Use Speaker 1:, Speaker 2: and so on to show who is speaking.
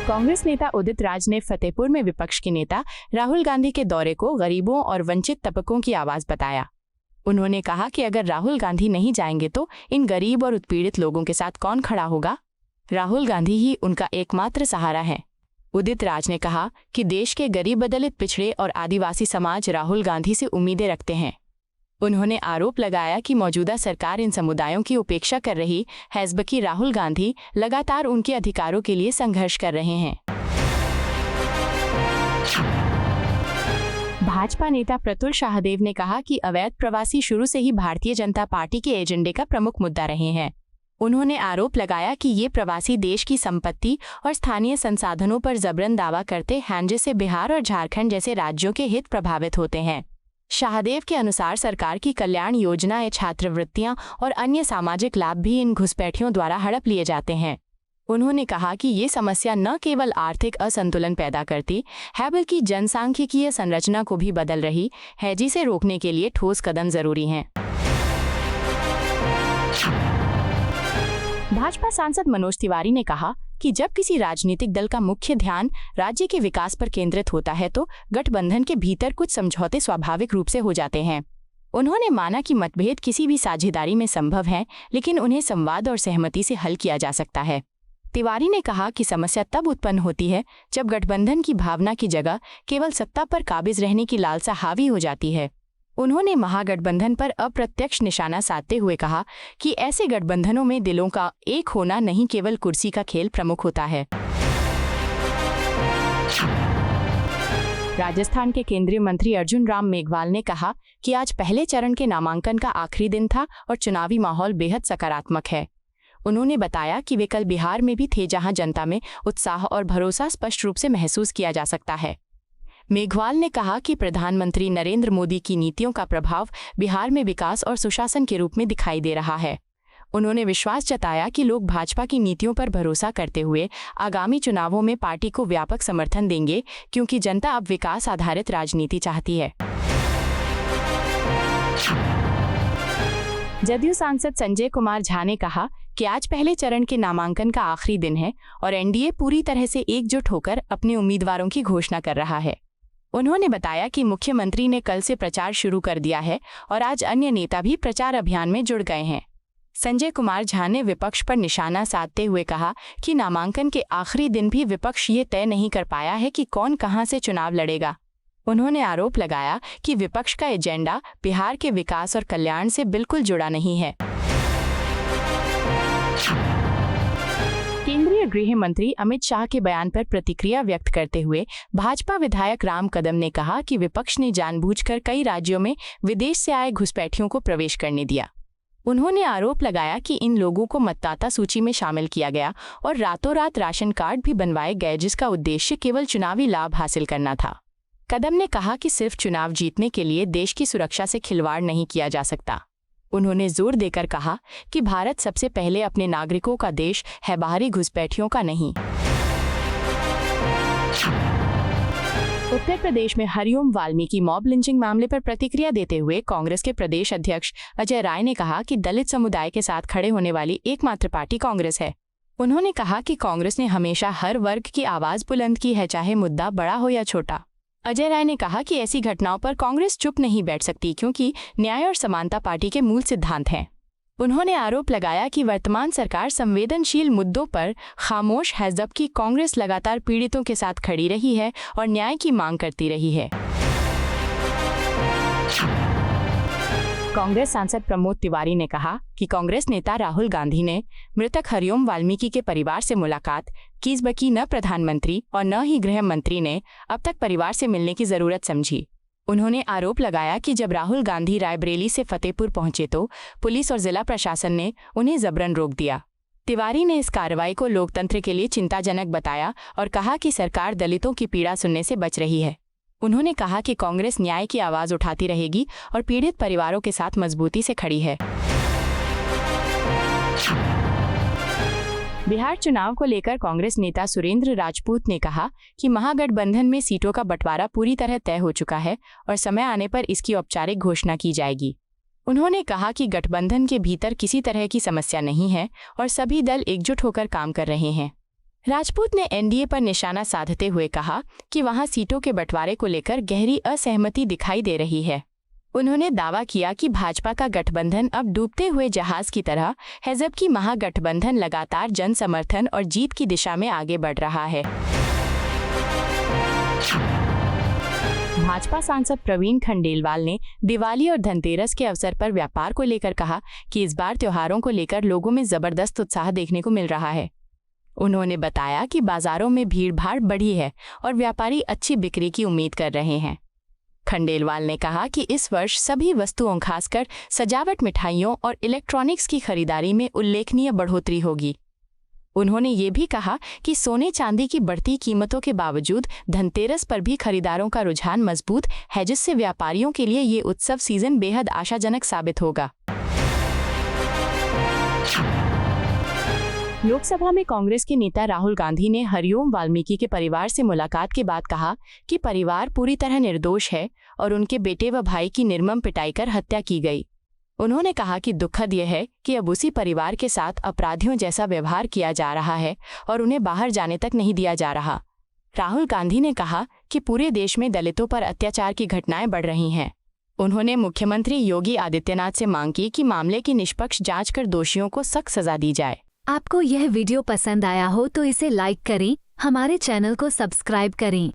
Speaker 1: कांग्रेस नेता उदित राज ने फतेहपुर में विपक्ष के नेता राहुल गांधी के दौरे को गरीबों और वंचित तबकों की आवाज बताया। उन्होंने कहा कि अगर राहुल गांधी नहीं जाएंगे तो इन गरीब और उत्पीड़ित लोगों के साथ कौन खड़ा होगा? राहुल गांधी ही उनका एकमात्र सहारा है। उदित राज ने कहा कि देश के गरीब, दलित, पिछड़े और आदिवासी समाज राहुल गांधी से उम्मीदें रखते हैं। उन्होंने आरोप लगाया कि मौजूदा सरकार इन समुदायों की उपेक्षा कर रही है, जबकि राहुल गांधी लगातार उनके अधिकारों के लिए संघर्ष कर रहे हैं। भाजपा नेता प्रतुल शाहदेव ने कहा कि अवैध प्रवासी शुरू से ही भारतीय जनता पार्टी के एजेंडे का प्रमुख मुद्दा रहे हैं। उन्होंने आरोप लगाया कि ये प्रवासी देश की संपत्ति और स्थानीय संसाधनों पर जबरन दावा करते हैं, जिससे बिहार और झारखंड जैसे राज्यों के हित प्रभावित होते हैं। शाहदेव के अनुसार सरकार की कल्याण योजनाएं, छात्रवृत्तियां और अन्य सामाजिक लाभ भी इन घुसपैठियों द्वारा हड़प लिए जाते हैं। उन्होंने कहा कि ये समस्या न केवल आर्थिक असंतुलन पैदा करती है, बल्कि जनसांख्यिकीय संरचना को भी बदल रही है, जिसे रोकने के लिए ठोस कदम जरूरी हैं। भाजपा सांसद मनोज तिवारी ने कहा कि जब किसी राजनीतिक दल का मुख्य ध्यान राज्य के विकास पर केंद्रित होता है तो गठबंधन के भीतर कुछ समझौते स्वाभाविक रूप से हो जाते हैं। उन्होंने माना कि मतभेद किसी भी साझेदारी में संभव है, लेकिन उन्हें संवाद और सहमति से हल किया जा सकता है। तिवारी ने कहा कि समस्या तब उत्पन्न होती है जब गठबंधन की भावना की जगह केवल सत्ता पर काबिज रहने की लालसा हावी हो जाती है। उन्होंने महागठबंधन पर अप्रत्यक्ष निशाना साधते हुए कहा कि ऐसे गठबंधनों में दिलों का एक होना नहीं, केवल कुर्सी का खेल प्रमुख होता है। राजस्थान के केंद्रीय मंत्री अर्जुन राम मेघवाल ने कहा कि आज पहले चरण के नामांकन का आखिरी दिन था और चुनावी माहौल बेहद सकारात्मक है। उन्होंने बताया कि वे कल बिहार में भी थे, जहां जनता में उत्साह और भरोसा स्पष्ट रूप से महसूस किया जा सकता है। मेघवाल ने कहा कि प्रधानमंत्री नरेंद्र मोदी की नीतियों का प्रभाव बिहार में विकास और सुशासन के रूप में दिखाई दे रहा है। उन्होंने विश्वास जताया कि लोग भाजपा की नीतियों पर भरोसा करते हुए आगामी चुनावों में पार्टी को व्यापक समर्थन देंगे, क्योंकि जनता अब विकास आधारित राजनीति चाहती है। जदयू सांसद संजय कुमार झा ने कहा कि आज पहले चरण के नामांकन का आखिरी दिन है और एनडीए पूरी तरह से एकजुट होकर अपने उम्मीदवारों की घोषणा कर रहा है। उन्होंने बताया कि मुख्यमंत्री ने कल से प्रचार शुरू कर दिया है और आज अन्य नेता भी प्रचार अभियान में जुड़ गए हैं। संजय कुमार झा ने विपक्ष पर निशाना साधते हुए कहा कि नामांकन के आखिरी दिन भी विपक्ष ये तय नहीं कर पाया है कि कौन कहां से चुनाव लड़ेगा। उन्होंने आरोप लगाया कि विपक्ष का एजेंडा बिहार के विकास और कल्याण से बिल्कुल जुड़ा नहीं है। केंद्रीय गृह मंत्री अमित शाह के बयान पर प्रतिक्रिया व्यक्त करते हुए भाजपा विधायक राम कदम ने कहा कि विपक्ष ने जानबूझकर कई राज्यों में विदेश से आए घुसपैठियों को प्रवेश करने दिया। उन्होंने आरोप लगाया कि इन लोगों को मतदाता सूची में शामिल किया गया और रातों रात राशन कार्ड भी बनवाए गए, जिसका उद्देश्य केवल चुनावी लाभ हासिल करना था। कदम ने कहा कि सिर्फ चुनाव जीतने के लिए देश की सुरक्षा से खिलवाड़ नहीं किया जा सकता। उन्होंने जोर देकर कहा कि भारत सबसे पहले अपने नागरिकों का देश है, बाहरी घुसपैठियों का नहीं। उत्तर प्रदेश में हरिओम वाल्मीकि मॉब लिंचिंग मामले पर प्रतिक्रिया देते हुए कांग्रेस के प्रदेश अध्यक्ष अजय राय ने कहा कि दलित समुदाय के साथ खड़े होने वाली एकमात्र पार्टी कांग्रेस है। उन्होंने कहा कि कांग्रेस ने हमेशा हर वर्ग की आवाज बुलंद की है, चाहे मुद्दा बड़ा हो या छोटा। अजय राय ने कहा कि ऐसी घटनाओं पर कांग्रेस चुप नहीं बैठ सकती, क्योंकि न्याय और समानता पार्टी के मूल सिद्धांत हैं। उन्होंने आरोप लगाया कि वर्तमान सरकार संवेदनशील मुद्दों पर खामोश है, जबकि कांग्रेस लगातार पीड़ितों के साथ खड़ी रही है और न्याय की मांग करती रही है। कांग्रेस सांसद प्रमोद तिवारी ने कहा कि कांग्रेस नेता राहुल गांधी ने मृतक हरिओम वाल्मीकि के परिवार से मुलाकात की, जबकि न प्रधानमंत्री और न ही गृह मंत्री ने अब तक परिवार से मिलने की जरूरत समझी। उन्होंने आरोप लगाया कि जब राहुल गांधी रायबरेली से फतेहपुर पहुंचे तो पुलिस और जिला प्रशासन ने उन्हें जबरन रोक दिया। तिवारी ने इस कार्रवाई को लोकतंत्र के लिए चिंताजनक बताया और कहा कि सरकार दलितों की पीड़ा सुनने से बच रही है। उन्होंने कहा कि कांग्रेस न्याय की आवाज उठाती रहेगी और पीड़ित परिवारों के साथ मजबूती से खड़ी है। बिहार चुनाव को लेकर कांग्रेस नेता सुरेंद्र राजपूत ने कहा कि महागठबंधन में सीटों का बंटवारा पूरी तरह तय हो चुका है और समय आने पर इसकी औपचारिक घोषणा की जाएगी। उन्होंने कहा कि गठबंधन के भीतर किसी तरह की समस्या नहीं है और सभी दल एकजुट होकर काम कर रहे हैं। राजपूत ने एनडीए पर निशाना साधते हुए कहा कि वहां सीटों के बंटवारे को लेकर गहरी असहमति दिखाई दे रही है। उन्होंने दावा किया कि भाजपा का गठबंधन अब डूबते हुए जहाज की तरह है, जबकि महागठबंधन लगातार जन समर्थन और जीत की दिशा में आगे बढ़ रहा है। भाजपा सांसद प्रवीण खंडेलवाल ने दिवाली और धनतेरस के अवसर पर व्यापार को लेकर कहा कि इस बार त्योहारों को लेकर लोगों में जबरदस्त उत्साह देखने को मिल रहा है। उन्होंने बताया कि बाजारों में भीड़-भाड़ बढ़ी है और व्यापारी अच्छी बिक्री की उम्मीद कर रहे हैं। खंडेलवाल ने कहा कि इस वर्ष सभी वस्तुओं, खासकर सजावट, मिठाइयों और इलेक्ट्रॉनिक्स की खरीदारी में उल्लेखनीय बढ़ोतरी होगी। उन्होंने ये भी कहा कि सोने चांदी की बढ़ती कीमतों के बावजूद धनतेरस पर भी खरीदारों का रुझान मजबूत है, जिससे व्यापारियों के लिए ये उत्सव सीजन बेहद आशाजनक साबित होगा। लोकसभा में कांग्रेस के नेता राहुल गांधी ने हरिओम वाल्मीकि के परिवार से मुलाकात के बाद कहा कि परिवार पूरी तरह निर्दोष है और उनके बेटे व भाई की निर्मम पिटाई कर हत्या की गई। उन्होंने कहा कि दुखद यह है कि अब उसी परिवार के साथ अपराधियों जैसा व्यवहार किया जा रहा है और उन्हें बाहर जाने तक नहीं दिया जा रहा। राहुल गांधी ने कहा कि पूरे देश में दलितों पर अत्याचार की घटनाएं बढ़ रही हैं। उन्होंने मुख्यमंत्री योगी आदित्यनाथ से मांग की कि मामले की निष्पक्ष जांच कर दोषियों को सख्त सजा दी जाए।
Speaker 2: आपको यह वीडियो पसंद आया हो तो इसे लाइक करें, हमारे चैनल को सब्सक्राइब करें।